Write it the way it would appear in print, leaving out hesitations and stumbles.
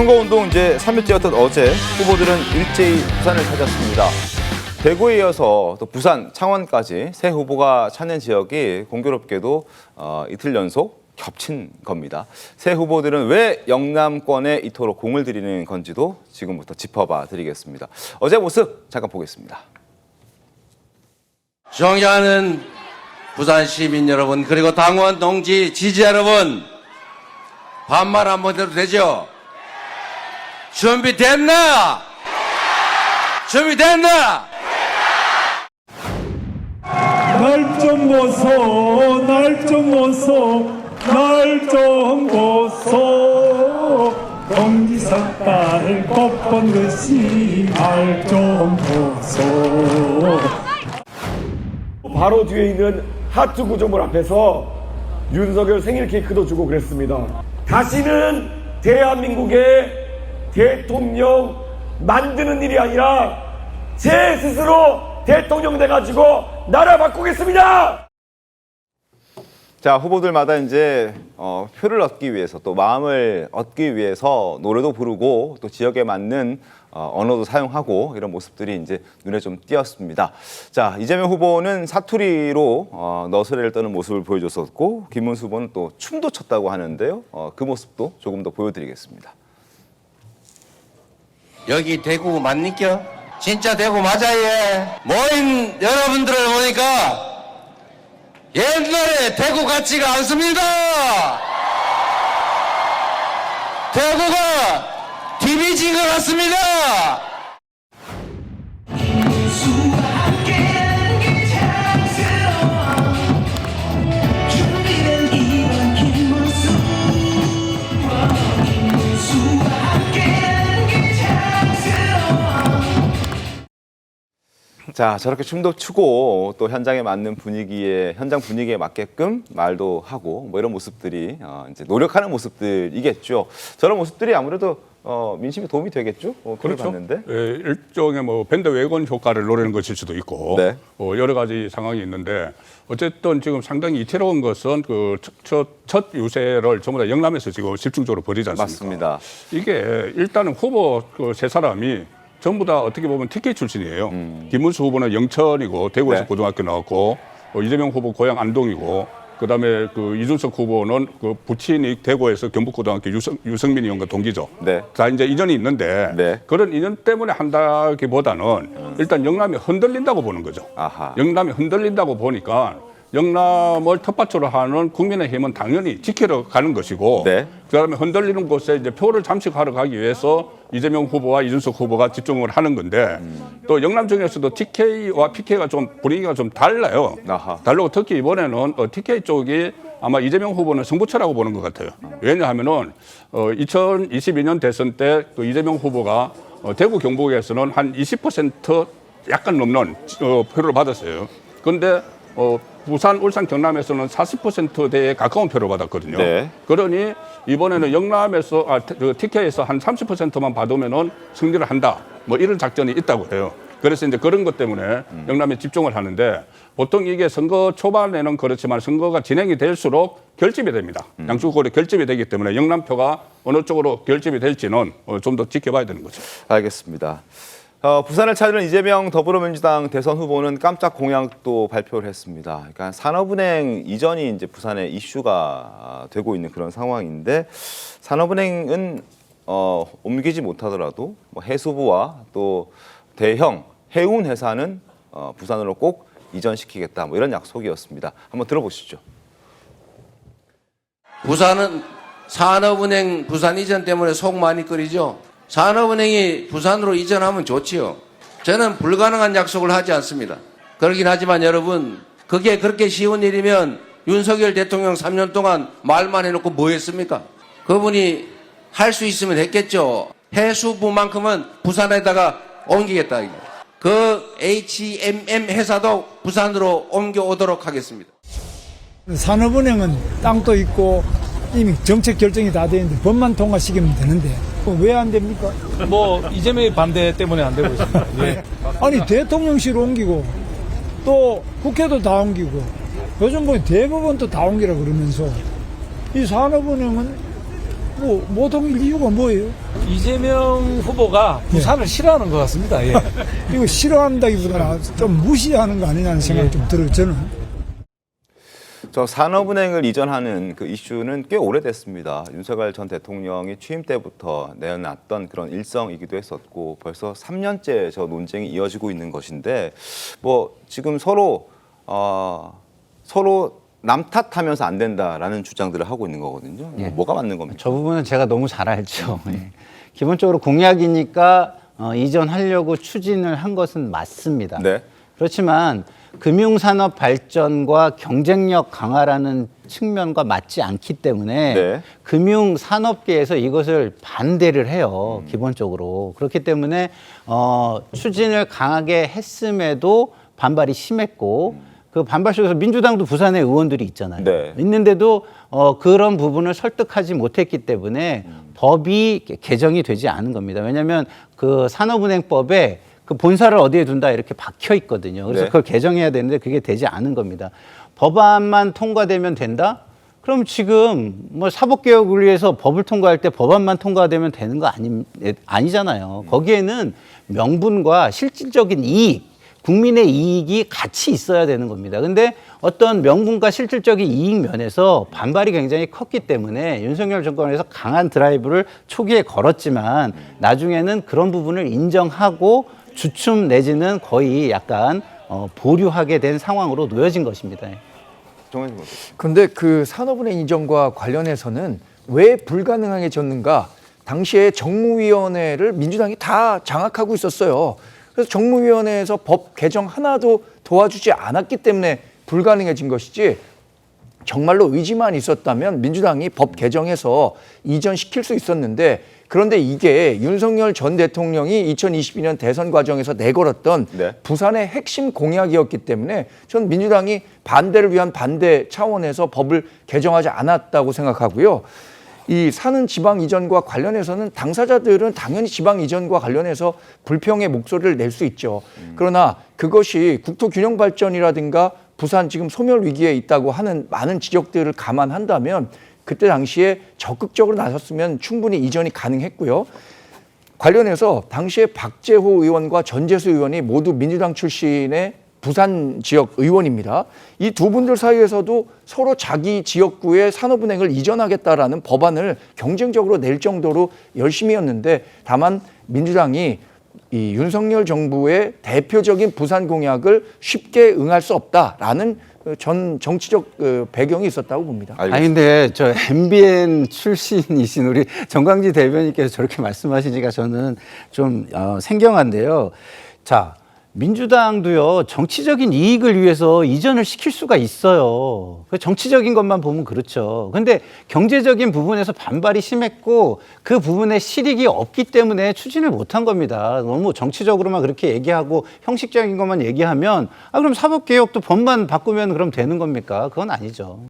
선거운동 이제 3일째였던 어제 후보들은 일제히 부산을 찾았습니다. 대구에 이어서 또 부산, 창원까지 새 후보가 찾는 지역이 공교롭게도 이틀 연속 겹친 겁니다. 새 후보들은 왜 영남권에 이토록 공을 들이는 건지도 지금부터 짚어봐 드리겠습니다. 어제 모습 잠깐 보겠습니다. 존경하는 부산 시민 여러분, 그리고 당원 동지 지지 여러분, 반말 한번 해도 되죠? 준비됐나? 준비됐나? 날 좀 보소, 날 좀 보소, 날 좀 보소. 공기석달 꽃본 듯이 날 좀 보소. 바로 뒤에 있는 하트 구조물 앞에서 윤석열 생일 케이크도 주고 그랬습니다. 다시는 대한민국의 대통령 만드는 일이 아니라 제 스스로 대통령 돼가지고 나라 바꾸겠습니다. 자, 후보들마다 이제 표를 얻기 위해서 또 마음을 얻기 위해서 노래도 부르고 또 지역에 맞는 언어도 사용하고 이런 모습들이 이제 눈에 좀 띄었습니다. 자, 이재명 후보는 사투리로 너스레를 떠는 모습을 보여줬었고 김문수 후보는 또 춤도 췄다고 하는데요. 그 모습도 조금 더 보여드리겠습니다. 여기 대구 맞니까? 진짜 대구 맞아요. 모인 여러분들을 보니까 옛날에 대구 같지가 않습니다. 대구가 DB진 것 같습니다. 자, 저렇게 춤도 추고 또 현장에 맞는 현장 분위기에 맞게끔 말도 하고 뭐 이런 모습들이 이제 노력하는 모습들이겠죠. 저런 모습들이 아무래도 민심에 도움이 되겠죠. 그렇죠. 봤는데. 예, 일종의 뭐 밴드 웨건 효과를 노리는 것일 수도 있고 네. 여러 가지 상황이 있는데 어쨌든 지금 상당히 이채로운 것은 그 첫 유세를 전부 다 영남에서 지금 집중적으로 벌이지 않습니까? 맞습니다. 이게 일단은 후보 그 세 사람이 전부 다 어떻게 보면 TK 출신이에요. 김문수 후보는 영천이고 대구에서 네. 고등학교 나왔고 이재명 후보 고향 안동이고 그다음에 그 이준석 후보는 그 부친이 대구에서 경북고등학교 유성민 의원과 동기죠. 네. 다 이제 인연이 있는데 네. 그런 인연 때문에 한다기보다는 일단 영남이 흔들린다고 보는 거죠. 아하. 영남이 흔들린다고 보니까 영남을 텃밭으로 하는 국민의힘은 당연히 지키러 가는 것이고 네. 그다음에 흔들리는 곳에 이제 표를 잠식하러 가기 위해서 이재명 후보와 이준석 후보가 집중을 하는 건데 또 영남 중에서도 TK와 PK가 좀 분위기가 좀 달라요. 아하. 다르고 특히 이번에는 TK 쪽이 아마 이재명 후보는 승부처라고 보는 것 같아요. 왜냐하면은 2022년 대선 때 그 이재명 후보가 대구 경북에서는 한 20% 약간 넘는 표를 받았어요. 그런데 부산, 울산, 경남에서는 40%대에 가까운 표를 받았거든요. 네. 그러니 이번에는 영남에서 TK에서 한 30%만 받으면은 승리를 한다. 뭐 이런 작전이 있다고 해요. 그래서 이제 그런 것 때문에 영남에 집중을 하는데 보통 이게 선거 초반에는 그렇지만 선거가 진행이 될수록 결집이 됩니다. 양쪽 고리 결집이 되기 때문에 영남표가 어느 쪽으로 결집이 될지는 좀 더 지켜봐야 되는 거죠. 알겠습니다. 부산을 찾으는 이재명 더불어민주당 대선 후보는 깜짝 공약도 발표를 했습니다. 그러니까 산업은행 이전이 이제 부산의 이슈가 되고 있는 그런 상황인데 산업은행은 옮기지 못하더라도 뭐 해수부와 또 대형 해운 회사는 부산으로 꼭 이전시키겠다. 뭐 이런 약속이었습니다. 한번 들어보시죠. 부산은 산업은행 부산 이전 때문에 속 많이 끓이죠. 산업은행이 부산으로 이전하면 좋지요. 저는 불가능한 약속을 하지 않습니다. 그러긴 하지만 여러분, 그게 그렇게 쉬운 일이면 윤석열 대통령 3년 동안 말만 해놓고 뭐 했습니까? 그분이 할 수 있으면 했겠죠. 해수부만큼은 부산에다가 옮기겠다. 그 HMM 회사도 부산으로 옮겨오도록 하겠습니다. 산업은행은 땅도 있고 이미 정책 결정이 다 되어 있는데 법만 통과시키면 되는데 왜 안 됩니까? 뭐 이재명의 반대 때문에 안 되고 있습니다. 예. 아니 대통령실 옮기고 또 국회도 다 옮기고 요즘 보니 대법원도 다 옮기라 그러면서 이 산업은행은 못 옮길 이유가 뭐예요? 이재명 후보가 부산을 싫어하는 것 같습니다. 예. 이거 싫어한다기보다는 좀 무시하는 거 아니냐는 생각이 좀 들어요, 저는. 저 산업은행을 이전하는 그 이슈는 꽤 오래됐습니다. 윤석열 전 대통령이 취임 때부터 내어놨던 그런 일성이기도 했었고 벌써 3년째 저 논쟁이 이어지고 있는 것인데 뭐 지금 서로 남 탓하면서 안 된다라는 주장들을 하고 있는 거거든요. 뭐가 맞는 겁니까? 저 부분은 제가 너무 잘 알죠. 예. 기본적으로 공약이니까 이전하려고 추진을 한 것은 맞습니다. 네. 그렇지만 금융산업 발전과 경쟁력 강화라는 측면과 맞지 않기 때문에 네. 금융산업계에서 이것을 반대를 해요. 기본적으로. 그렇기 때문에 추진을 강하게 했음에도 반발이 심했고 그 반발 속에서 민주당도 부산에 의원들이 있잖아요. 네. 있는데도 그런 부분을 설득하지 못했기 때문에 법이 개정이 되지 않은 겁니다. 왜냐하면 그 산업은행법에 그 본사를 어디에 둔다 이렇게 박혀 있거든요. 그래서 네. 그걸 개정해야 되는데 그게 되지 않은 겁니다. 법안만 통과되면 된다? 그럼 지금 뭐 사법개혁을 위해서 법을 통과할 때 법안만 통과되면 되는 거 아니잖아요. 거기에는 명분과 실질적인 이익, 국민의 이익이 같이 있어야 되는 겁니다. 근데 어떤 명분과 실질적인 이익 면에서 반발이 굉장히 컸기 때문에 윤석열 정권에서 강한 드라이브를 초기에 걸었지만 나중에는 그런 부분을 인정하고 주춤 내지는 거의 약간 보류하게 된 상황으로 놓여진 것입니다. 정현진 의원. 근데 그 산업은행 이전과 관련해서는 왜 불가능하게졌는가? 당시에 정무위원회를 민주당이 다 장악하고 있었어요. 그래서 정무위원회에서 법 개정 하나도 도와주지 않았기 때문에 불가능해진 것이지 정말로 의지만 있었다면 민주당이 법 개정해서 이전시킬 수 있었는데 그런데 이게 윤석열 전 대통령이 2022년 대선 과정에서 내걸었던 네. 부산의 핵심 공약이었기 때문에 전 민주당이 반대를 위한 반대 차원에서 법을 개정하지 않았다고 생각하고요. 이 사는 지방 이전과 관련해서는 당사자들은 당연히 지방 이전과 관련해서 불평의 목소리를 낼 수 있죠. 그러나 그것이 국토균형 발전이라든가 부산 지금 소멸 위기에 있다고 하는 많은 지적들을 감안한다면 그때 당시에 적극적으로 나섰으면 충분히 이전이 가능했고요. 관련해서 당시에 박재호 의원과 전재수 의원이 모두 민주당 출신의 부산 지역 의원입니다. 이 두 분들 사이에서도 서로 자기 지역구에 산업은행을 이전하겠다라는 법안을 경쟁적으로 낼 정도로 열심히였는데 다만 민주당이 이 윤석열 정부의 대표적인 부산 공약을 쉽게 응할 수 없다라는 전 정치적 배경이 있었다고 봅니다. 아니 근데 저 MBN 출신이신 우리 정광지 대변인께서 저렇게 말씀하시니까 저는 좀 생경한데요. 자, 민주당도요 정치적인 이익을 위해서 이전을 시킬 수가 있어요. 그 정치적인 것만 보면 그렇죠. 근데 경제적인 부분에서 반발이 심했고 그 부분에 실익이 없기 때문에 추진을 못한 겁니다. 너무 정치적으로만 그렇게 얘기하고 형식적인 것만 얘기하면 그럼 사법개혁도 법만 바꾸면 그럼 되는 겁니까? 그건 아니죠.